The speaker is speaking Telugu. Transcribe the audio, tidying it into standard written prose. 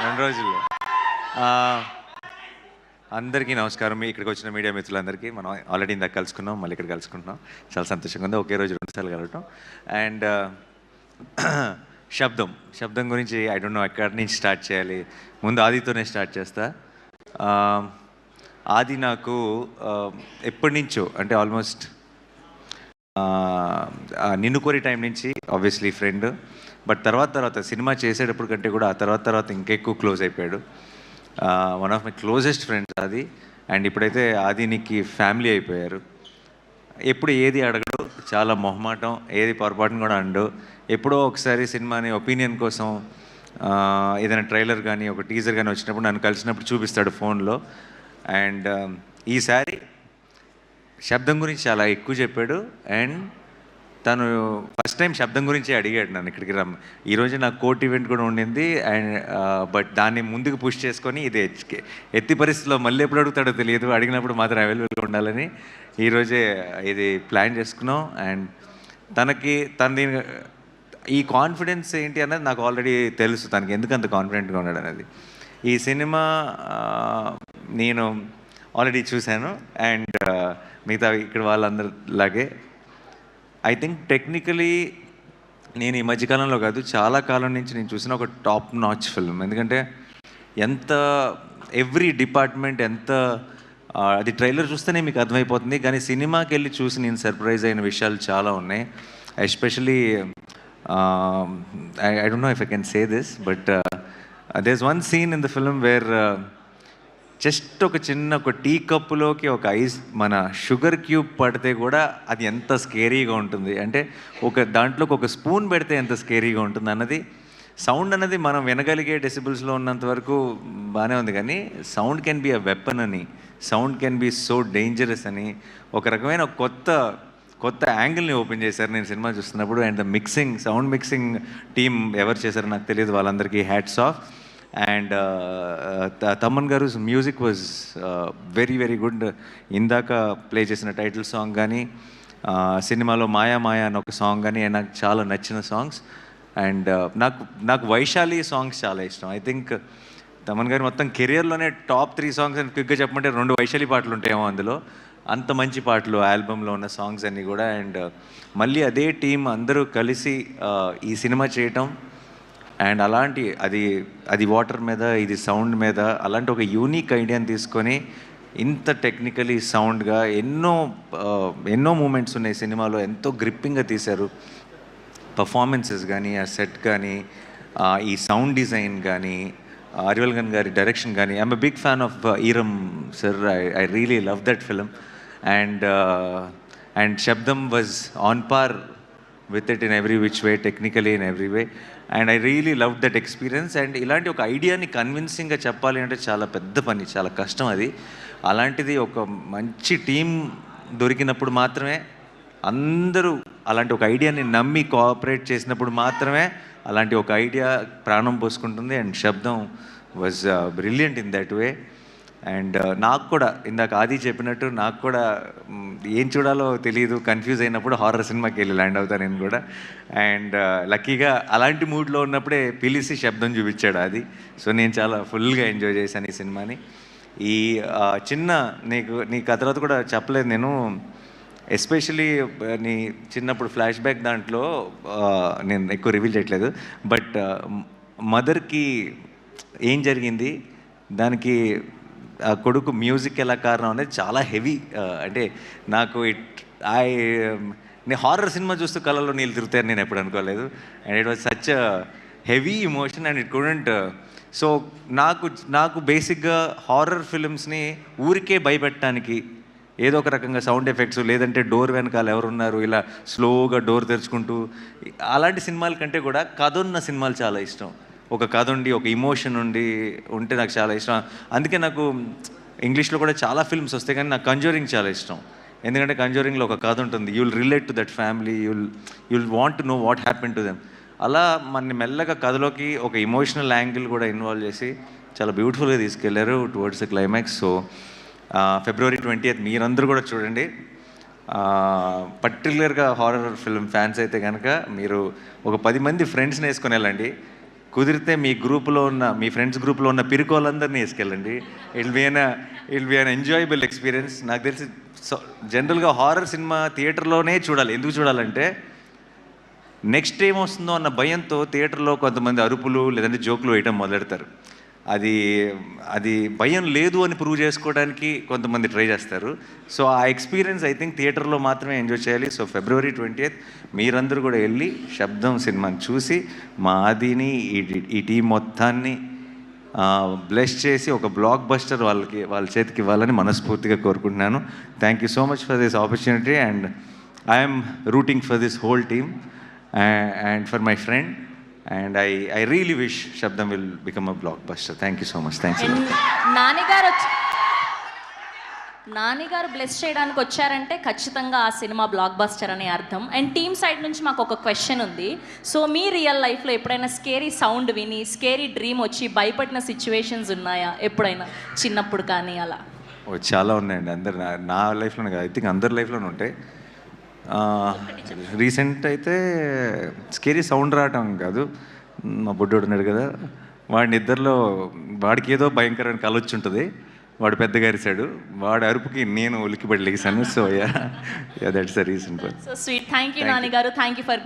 2 రోజుల్లో. అందరికీ నమస్కారం. ఇక్కడికి వచ్చిన మీడియా మిత్రులందరికీ మనం ఆల్రెడీ ఇందాక కలుసుకున్నాం, మళ్ళీ ఇక్కడ కలుసుకుంటున్నాం. చాలా సంతోషంగా ఉంది, ఒకే రోజు 2 సార్లు కలవటం. అండ్ శబ్దం గురించి ఐ డోంట్ నో ఎక్కడి నుంచి స్టార్ట్ చేయాలి. ముందు ఆదితోనే స్టార్ట్ చేస్తా. ఆది నాకు ఎప్పటి నుంచో అంటే ఆల్మోస్ట్ నిన్ను కోరి టైం నుంచి ఆబ్వియస్లీ ఫ్రెండ్. బట్ తర్వాత సినిమా చేసేటప్పుడు కంటే కూడా ఆ తర్వాత ఇంకెక్కువ క్లోజ్ అయిపోయాడు. One of my closest friends అది. అండ్ ఇప్పుడైతే ఆదినికి ఫ్యామిలీ అయిపోయారు. ఎప్పుడు ఏది అడగడు, చాలా మొహమాటం, ఏది పొరపాటును కూడా అండు. ఎప్పుడో ఒకసారి సినిమాని ఒపీనియన్ కోసం ఏదైనా ట్రైలర్ కానీ ఒక టీజర్ కానీ వచ్చినప్పుడు నన్ను కలిసినప్పుడు చూపిస్తాడు ఫోన్లో. అండ్ ఈసారి శబ్దం గురించి చాలా ఎక్కువ చెప్పాడు. అండ్ తను ఫస్ట్ టైం శబ్దం గురించి అడిగాడు నన్ను ఇక్కడికి రమ్మ. ఈరోజు నాకు కోర్ట్ ఈవెంట్ కూడా ఉండింది. అండ్ బట్ దాన్ని ముందుకు పుష్ చేసుకొని ఇది ఎత్తి పరిస్థితిలో మళ్ళీ ఎప్పుడు అడుగుతాడో తెలియదు, అడిగినప్పుడు మాత్రం అవైలబుల్గా ఉండాలని ఈరోజే ఇది ప్లాన్ చేసుకున్నాం. అండ్ తనది ఈ కాన్ఫిడెన్స్ ఏంటి అన్నది నాకు ఆల్రెడీ తెలుసు, తనకి ఎందుకు అంత కాన్ఫిడెంట్గా ఉన్నాడు అనేది. ఈ సినిమా నేను ఆల్రెడీ చూశాను. అండ్ మిగతా ఇక్కడ వాళ్ళందరిలాగే ఐ థింక్ టెక్నికలీ నేను ఈ మధ్యకాలంలో కాదు, చాలా కాలం నుంచి నేను చూసిన ఒక టాప్ నాచ్ ఫిల్మ్. ఎందుకంటే ఎవ్రీ డిపార్ట్మెంట్ అది ట్రైలర్ చూస్తేనే మీకు అర్థమైపోతుంది. కానీ సినిమాకి వెళ్ళి చూసి నేను సర్ప్రైజ్ అయిన విషయాలు చాలా ఉన్నాయి. Especially I don't know if I can say this, but there is one scene in the film where just ఒక టీ కప్పులోకి ఒక మన షుగర్ క్యూబ్ పడితే కూడా అది ఎంత స్కేరీగా ఉంటుంది అంటే, దాంట్లోకి ఒక స్పూన్ పెడితే ఎంత స్కేరీగా ఉంటుంది అన్నది. సౌండ్ అన్నది మనం వినగలిగే డెసిబుల్స్లో ఉన్నంత వరకు బాగానే ఉంది, కానీ sound can be a weapon అని, sound can be so dangerous అని ఒక రకమైన కొత్త యాంగిల్ని ఓపెన్ చేశారు నేను సినిమా చూస్తున్నప్పుడు. అండ్ సౌండ్ మిక్సింగ్ టీమ్ ఎవరు చేశారో నాకు తెలియదు, వాళ్ళందరికీ హ్యాట్స్ ఆఫ్. అండ్ తమన్ గారు music was very very good. ఇందాక ప్లే చేసిన టైటిల్ సాంగ్ కానీ, సినిమాలో మాయా మాయా అని ఒక సాంగ్ కానీ నాకు చాలా నచ్చిన సాంగ్స్. అండ్ నాకు వైశాలి సాంగ్స్ చాలా ఇష్టం. ఐ థింక్ తమన్ గారు మొత్తం కెరియర్లోనే టాప్ 3 సాంగ్స్ అని క్విక్గా చెప్పమంటే 2 వైశాలి పాటలు ఉంటాయేమో అందులో. అంత మంచి పాటలు ఆల్బంలో ఉన్న సాంగ్స్ అన్నీ కూడా. అండ్ మళ్ళీ అదే టీం అందరూ కలిసి ఈ సినిమా చేయటం, అండ్ అది వాటర్ మీద, ఇది సౌండ్ మీద, అలాంటి ఒక యూనిక్ ఐడియాని తీసుకొని ఇంత టెక్నికలీ సౌండ్గా ఎన్నో మూమెంట్స్ ఉన్నాయి సినిమాలో, ఎంతో గ్రిప్పింగ్గా తీశారు. పర్ఫార్మెన్సెస్ కానీ, ఆ సెట్ కానీ, ఈ సౌండ్ డిజైన్ కానీ, అరివల్గన్ గారి డైరెక్షన్ కానీ. I'm a big fan of Eeram sir. I really love that film. And Sabdham was on par with it in every which way, technically in every way, and I really loved that experience. And ఇలాంటి ఒక ఐడియాని కన్విన్సింగ్గా చెప్పాలి అంటే చాలా పెద్ద పని, చాలా కష్టం అది. అలాంటిది ఒక మంచి టీం దొరికినప్పుడు మాత్రమే, అందరూ అలాంటి ఒక ఐడియాని నమ్మి కోఆపరేట్ చేసినప్పుడు మాత్రమే అలాంటి ఒక ఐడియా ప్రాణం పోసుకుంటుంది. And Sabdham was brilliant in that way. And నాకు కూడా ఇందాక ఆది చెప్పినట్టు నాకు కూడా ఏం చూడాలో తెలియదు, కన్ఫ్యూజ్ అయినప్పుడు హారర్ సినిమాకి వెళ్ళి ల్యాండ్ అవుతాను నేను కూడా. అండ్ లక్కీగా అలాంటి మూడ్లో ఉన్నప్పుడే పిలిచి శబ్దం చూపించాడు అది. సో నేను చాలా ఫుల్గా ఎంజాయ్ చేశాను ఈ సినిమాని. ఈ నీకు ఆ తర్వాత కూడా చెప్పలేదు నేను, ఎస్పెషలీ నీ చిన్నప్పుడు ఫ్లాష్ బ్యాక్ దాంట్లో నేను ఎక్కువ రివీల్ చేయట్లేదు, బట్ మదర్కి ఏం జరిగింది, దానికి ఆ కొడుకు మ్యూజిక్ ఎలా కారణం అనేది చాలా హెవీ. అంటే నాకు నేను హారర్ సినిమా చూస్తూ కళ్ళలో నీళ్ళు తిరుగుతాయని నేను ఎప్పుడు అనుకోలేదు. And it was such a heavy emotion and it couldn't. So నాకు బేసిక్గా హారర్ ఫిలిమ్స్ని ఊరికే భయపెట్టడానికి ఏదో ఒక రకంగా సౌండ్ ఎఫెక్ట్స్, లేదంటే డోర్ వెనకాల ఎవరున్నారు ఇలా స్లోగా డోర్ తెరుచుకుంటూ, అలాంటి సినిమాల కంటే కూడా కథ ఉన్న సినిమాలు చాలా ఇష్టం. ఒక కథ ఉండి, ఒక ఇమోషన్ ఉంటే నాకు చాలా ఇష్టం. అందుకే నాకు ఇంగ్లీష్లో కూడా చాలా ఫిల్మ్స్ వస్తాయి, కానీ నాకు కంజూరింగ్ చాలా ఇష్టం. ఎందుకంటే కంజూరింగ్లో ఒక కథ ఉంటుంది, you will relate to that family, you will want to know what happen to them. అలా మన మెల్లగా కథలోకి ఒక ఇమోషనల్ యాంగిల్ కూడా ఇన్వాల్వ్ చేసి చాలా బ్యూటిఫుల్గా తీసుకెళ్లారు towards the climax. So February 20th మీరందరూ కూడా చూడండి. పర్టికులర్గా హారర్ ఫిల్మ్ ఫ్యాన్స్ అయితే కనుక మీరు ఒక 10 మంది ఫ్రెండ్స్ని వేసుకొని వెళ్ళండి. కుదిరితే మీ గ్రూప్లో ఉన్న మీ ఫ్రెండ్స్ గ్రూప్లో ఉన్న పిరుకోలందరినీ వేసుకెళ్ళండి. It be an enjoyable experience. నాకు తెలిసి జనరల్గా హారర్ సినిమా థియేటర్లోనే చూడాలి. ఎందుకు చూడాలంటే నెక్స్ట్ ఏం వస్తుందో అన్న భయంతో థియేటర్లో కొంతమంది అరుపులు లేదంటే జోకులు వేయటం మొదలెడతారు. అది భయం లేదు అని ప్రూవ్ చేసుకోవడానికి కొంతమంది ట్రై చేస్తారు. సో ఆ ఎక్స్పీరియన్స్ ఐ థింక్ థియేటర్లో మాత్రమే ఎంజాయ్ చేయాలి. సో February 20th మీరందరూ కూడా వెళ్ళి శబ్దం సినిమాని చూసి మా ఆదిని ఈ టీం మొత్తాన్ని బ్లెస్ చేసి ఒక బ్లాక్ బస్టర్ వాళ్ళ చేతికి ఇవ్వాలని మనస్ఫూర్తిగా కోరుకుంటున్నాను. Thank you so much for this opportunity and I'm rooting for this whole team and for my friend, and I really wish Shabdam will become a blockbuster. Thank you so much. Thanks a lot. Nani గారు బ్లెస్ చేయడానికి వచ్చారంటే ఖచ్చితంగా ఆ సినిమా బ్లాక్ బస్టర్ అనే అర్థం. అండ్ టీమ్ సైడ్ నుంచి మాకు ఒక క్వశ్చన్ ఉంది. సో మీ రియల్ లైఫ్లో ఎప్పుడైనా స్కేరీ సౌండ్ విని స్కేరీ డ్రీమ్ వచ్చి భయపడిన సిచ్యువేషన్స్ ఉన్నాయా ఎప్పుడైనా, చిన్నప్పుడు కానీ అలా? చాలా ఉన్నాయండి. అందరు నా లైఫ్లోనే కాదు, ఐ థింక్ అందరి లైఫ్లోనే ఉంటాయి. రీసెంట్ అయితే స్కేరీ సౌండ్ రావటం కాదు, మా బుడ్డోడు ఉన్నాడు కదా, వాడికి ఏదో భయంకరమైన కళ వచ్చి ఉంటుంది. వాడు పెద్దగా అరిశాడు, వాడి అరుపుకి నేను ఉలిక్కిపడి లెగిసాను. So yeah that's the reason. So sweet. Thank you Nani గారు. Thank you for